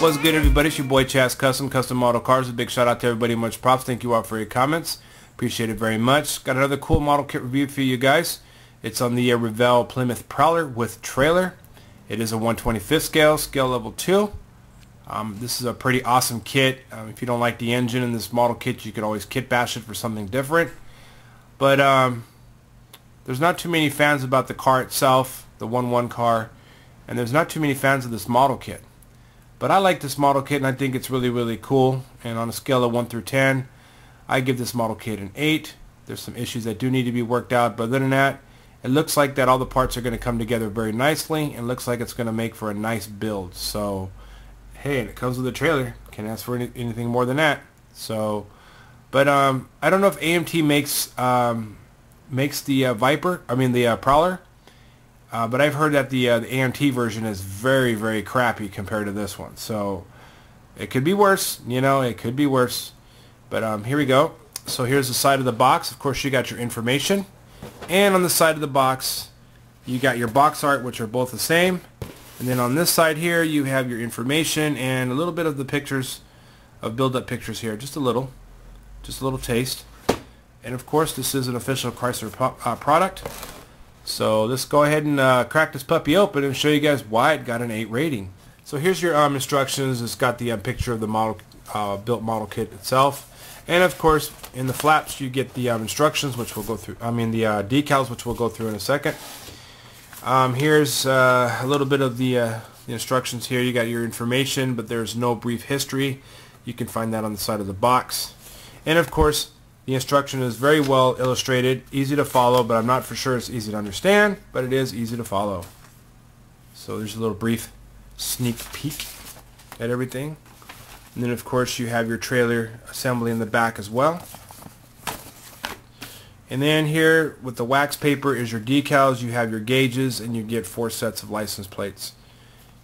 What's good, everybody? It's your boy Chaz Custom Model Cars. A big shout out to everybody. Much props. Thank you all for your comments. Appreciate it very much. Got another cool model kit review for you guys. It's on the Revell Plymouth Prowler with trailer. It is a 1/25th scale, scale level 2. This is a pretty awesome kit. If you don't like the engine in this model kit, you could always kit bash it for something different. But there's not too many fans about the car itself, the 1/1 car, and there's not too many fans of this model kit. But I like this model kit, and I think it's really, really cool. And on a scale of 1 through 10, I give this model kit an 8. There's some issues that do need to be worked out, but other than that, it looks like that all the parts are going to come together very nicely, and looks like it's going to make for a nice build. So, hey, and it comes with a trailer. Can't ask for anything more than that. So, but I don't know if AMT makes the Prowler. But I've heard that the AMT version is very, very crappy compared to this one. So it could be worse, you know, it could be worse. But here we go. So here's the side of the box. Of course, you got your information. And on the side of the box, you got your box art, which are both the same. And then on this side here, you have your information and a little bit of the pictures, of build-up pictures here. Just a little taste. And of course, this is an official Chrysler product. So let's go ahead and crack this puppy open and show you guys why it got an 8 rating. So here's your instructions. It's got the picture of the model, built model kit itself. And of course, in the flaps, you get the instructions, which we'll go through. I mean, the decals, which we'll go through in a second. Here's a little bit of the instructions here. You got your information, but there's no brief history. You can find that on the side of the box. And of course, the instruction is very well illustrated, easy to follow, but I'm not for sure it's easy to understand, but it is easy to follow. So there's a little brief sneak peek at everything. And then of course you have your trailer assembly in the back as well. And then here with the wax paper is your decals. You have your gauges, and you get 4 sets of license plates.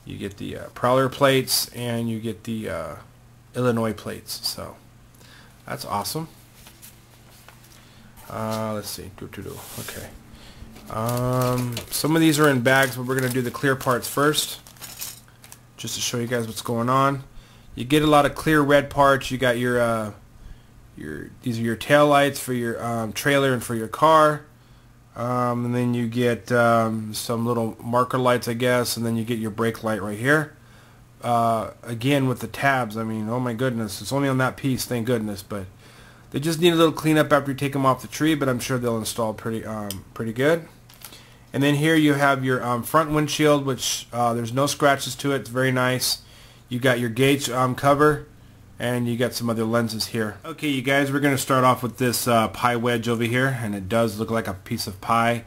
You get the Prowler plates, and you get the Illinois plates. So that's awesome. Let's see. Okay. Some of these are in bags, but we're going to do the clear parts first, just to show you guys what's going on. You get a lot of clear red parts. You got these are your tail lights for your trailer and for your car. And then you get some little marker lights, I guess, and then you get your brake light right here. Again, with the tabs, I mean, oh my goodness, it's only on that piece, thank goodness, but they just need a little cleanup after you take them off the tree, but I'm sure they'll install pretty good. And then here you have your front windshield, which there's no scratches to it. It's very nice. You got your gauge cover, and you got some other lenses here. Okay, you guys, we're going to start off with this pie wedge over here, and it does look like a piece of pie.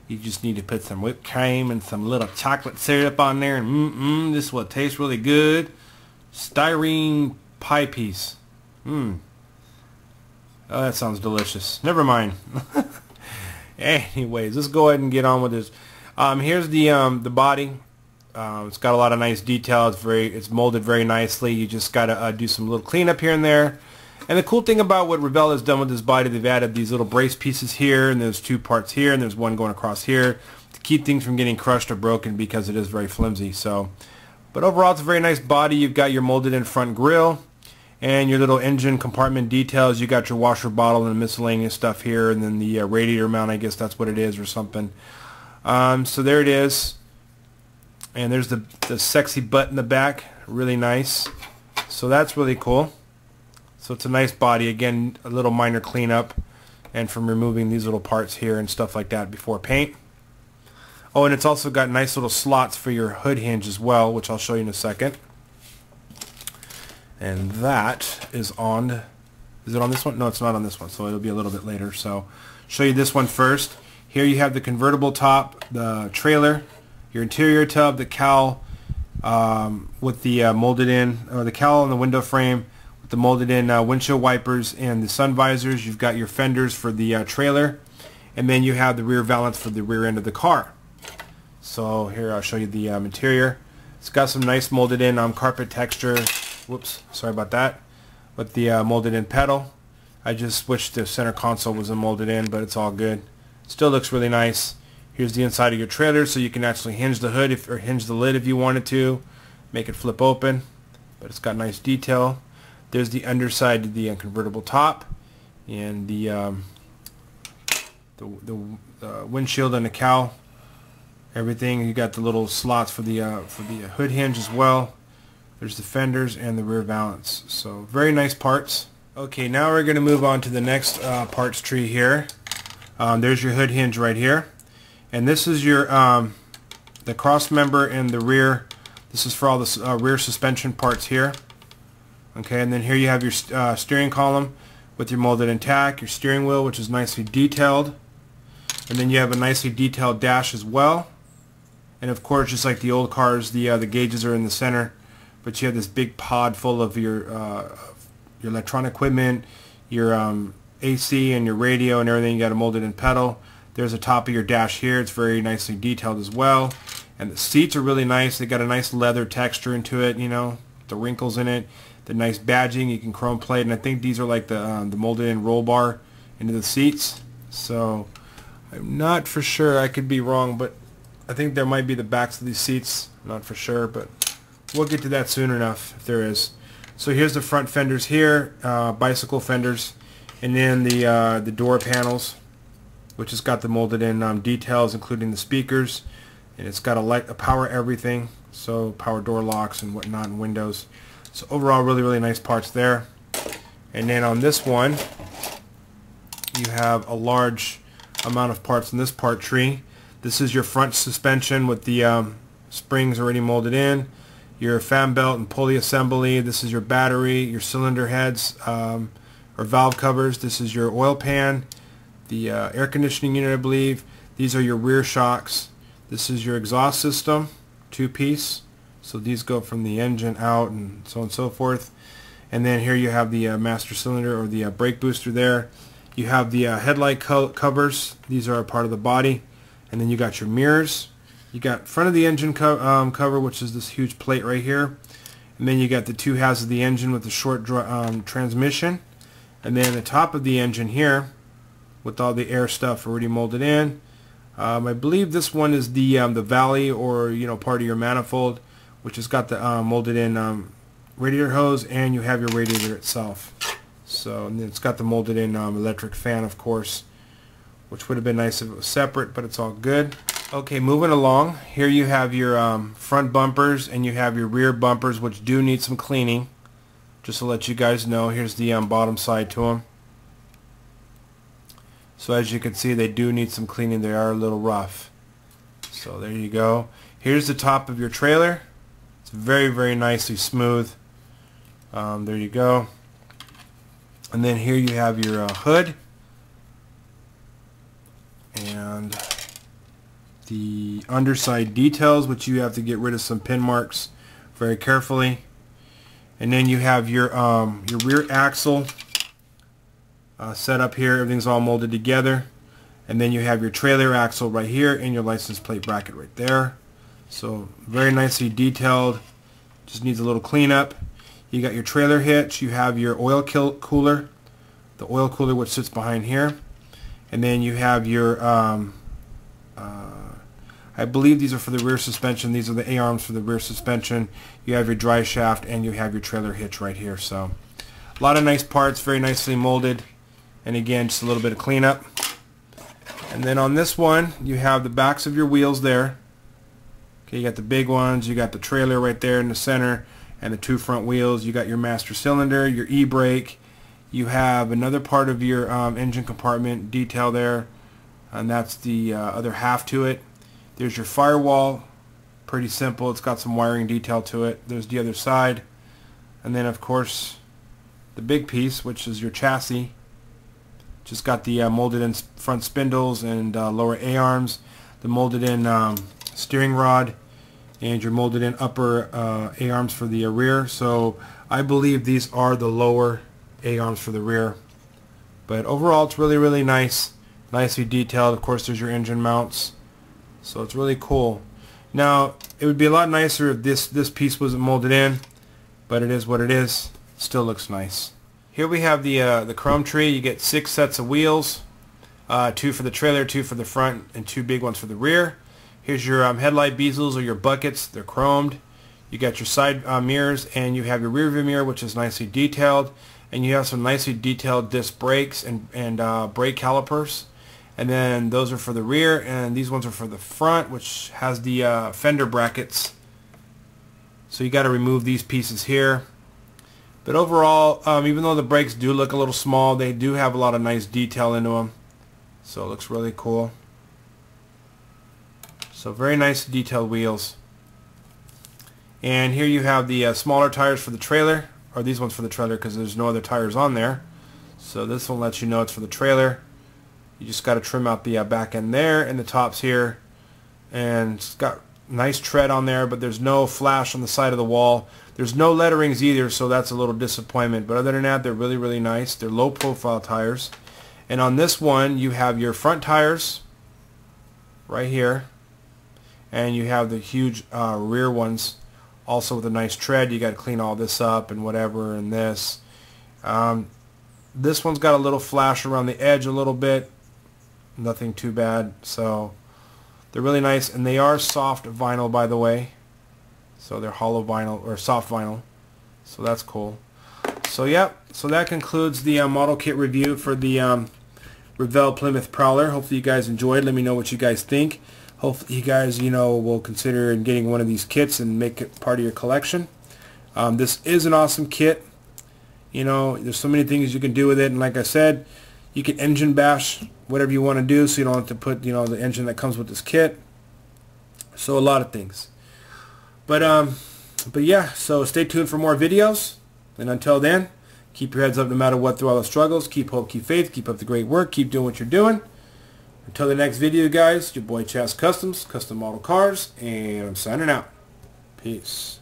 You just need to put some whipped cream and some little chocolate syrup on there, and this will taste really good. Styrene pie piece. Oh, that sounds delicious. Never mind. Anyways, let's go ahead and get on with this. Here's the body. It's got a lot of nice detail. It's molded very nicely. You just gotta do some little cleanup here and there. And the cool thing about what Revell has done with this body, they've added these little brace pieces here, and there's 2 parts here, and there's one going across here to keep things from getting crushed or broken, because it is very flimsy. So, but overall, it's a very nice body. You've got your molded in front grille. And your little engine compartment details. You got your washer bottle and miscellaneous stuff here, and then the radiator mount, I guess that's what it is, or something. So there it is. And there's the sexy butt in the back, really nice. So that's really cool. So it's a nice body. Again, a little minor cleanup, and from removing these little parts here and stuff like that before paint. Oh, and it's also got nice little slots for your hood hinge as well, which I'll show you in a second. And that is on, is it on this one? No, it's not on this one, so it'll be a little bit later. So show you this one first. Here you have the convertible top, the trailer, your interior tub, the cowl with the molded in, or the cowl on the window frame with the molded in windshield wipers and the sun visors. You've got your fenders for the trailer, and then you have the rear valance for the rear end of the car. So here I'll show you the interior. It's got some nice molded in carpet texture. Whoops, sorry about that. With the molded in pedal. I just switched the center console wasn't molded in, but it's all good. Still looks really nice. Here's the inside of your trailer, so you can actually hinge the hood or hinge the lid if you wanted to. Make it flip open. but it's got nice detail. There's the underside of the convertible top, and the windshield and the cowl. Everything. You got the little slots for the hood hinge as well. There's the fenders and the rear valance. So very nice parts. Okay, now we're going to move on to the next parts tree here. There's your hood hinge right here, and this is your the cross member and the rear. This is for all the rear suspension parts here. Okay, and then here you have your steering column with your molded in tack, your steering wheel, which is nicely detailed, and then you have a nicely detailed dash as well. And of course, just like the old cars, the gauges are in the center, but you have this big pod full of your electronic equipment, your AC and your radio and everything. You got a molded in pedal. There's the top of your dash here. It's very nicely detailed as well. And the seats are really nice. They got a nice leather texture into it, you know, the wrinkles in it. The nice badging. You can chrome plate, and I think these are like the molded in roll bar into the seats. So I'm not for sure. I could be wrong, but I think there might be the backs of these seats. I'm not for sure, but we'll get to that soon enough if there is. So here's the front fenders here, bicycle fenders, and then the door panels, which has got the molded in details, including the speakers, and it's got a power everything, so power door locks and whatnot, and windows. So overall, really, really nice parts there. And then on this one, you have a large amount of parts in this part tree. This is your front suspension with the springs already molded in, your fan belt and pulley assembly. This is your battery, your cylinder heads or valve covers. This is your oil pan, the air conditioning unit, I believe. These are your rear shocks. This is your exhaust system, two-piece. So these go from the engine out and so on and so forth. And then here you have the master cylinder or the brake booster there. You have the headlight covers. These are a part of the body. And then you got your mirrors. You got front of the engine cover, which is this huge plate right here. And then you got the two halves of the engine with the short transmission. And then the top of the engine here with all the air stuff already molded in. I believe this one is the valley, or part of your manifold, which has got the molded in radiator hose, and you have your radiator itself. So, and it's got the molded in electric fan, of course, which would have been nice if it was separate, but it's all good. Okay, moving along. Here you have your front bumpers, and you have your rear bumpers, which do need some cleaning. Just to let you guys know, here's the bottom side to them. So as you can see, they do need some cleaning. They are a little rough. So there you go. Here's the top of your trailer. It's very, very nicely smooth. There you go. And then here you have your hood. And the underside details, which you have to get rid of some pin marks very carefully. And then you have your rear axle set up here. Everything's all molded together. And then you have your trailer axle right here and your license plate bracket right there. So very nicely detailed. Just needs a little cleanup. You got your trailer hitch. You have your oil cooler, the oil cooler which sits behind here. And then you have your I believe these are for the rear suspension. These are the A-arms for the rear suspension. You have your dry shaft, and you have your trailer hitch right here. So a lot of nice parts, very nicely molded. And again, just a little bit of cleanup. And then on this one, you have the backs of your wheels there. Okay, you got the big ones. You got the trailer right there in the center, and the two front wheels. You got your master cylinder, your e-brake. You have another part of your engine compartment detail there, and that's the other half to it. There's your firewall, pretty simple. It's got some wiring detail to it. There's the other side. And then, of course, the big piece, which is your chassis. Just got the molded in front spindles and lower A-arms, the molded in steering rod, and your molded in upper A-arms for the rear. So I believe these are the lower A-arms for the rear. But overall, it's really, really nice. Nicely detailed. Of course, there's your engine mounts. So it's really cool. Now, it would be a lot nicer if this piece wasn't molded in, but it is what it is. Still looks nice. Here we have the chrome tree. You get 6 sets of wheels, 2 for the trailer, 2 for the front, and 2 big ones for the rear. Here's your headlight bezels or your buckets. They're chromed. You got your side mirrors, and you have your rear view mirror, which is nicely detailed, and you have some nicely detailed disc brakes and brake calipers. And then those are for the rear, and these ones are for the front, which has the fender brackets. So you got to remove these pieces here. But overall, even though the brakes do look a little small, they do have a lot of nice detail into them. So it looks really cool. So very nice detailed wheels. And here you have the smaller tires for the trailer, or these ones for the trailer because there's no other tires on there. So this one lets you know it's for the trailer. You just got to trim out the back end there and the tops here. And it's got nice tread on there, but there's no flash on the side of the wall. There's no letterings either, so that's a little disappointment. But other than that, they're really, really nice. They're low profile tires. And on this one, you have your front tires right here. And you have the huge rear ones also with a nice tread. You got to clean all this up and whatever, and this. This one's got a little flash around the edge a little bit. Nothing too bad. So they're really nice, and they are soft vinyl, by the way. So they're hollow vinyl or soft vinyl. So that's cool. So yeah, so that concludes the model kit review for the Revell Plymouth Prowler. Hopefully you guys enjoyed. Let me know what you guys think. Hopefully you guys, will consider getting one of these kits and make it part of your collection. This is an awesome kit. There's so many things you can do with it, and like I said, you can engine bash whatever you want to do, so you don't have to put, the engine that comes with this kit. So a lot of things. But yeah, so stay tuned for more videos, and until then, keep your heads up no matter what through all the struggles. Keep hope, keep faith, keep up the great work, keep doing what you're doing. Until the next video, guys, your boy Chaz Customs, Custom Model Cars, and I'm signing out. Peace.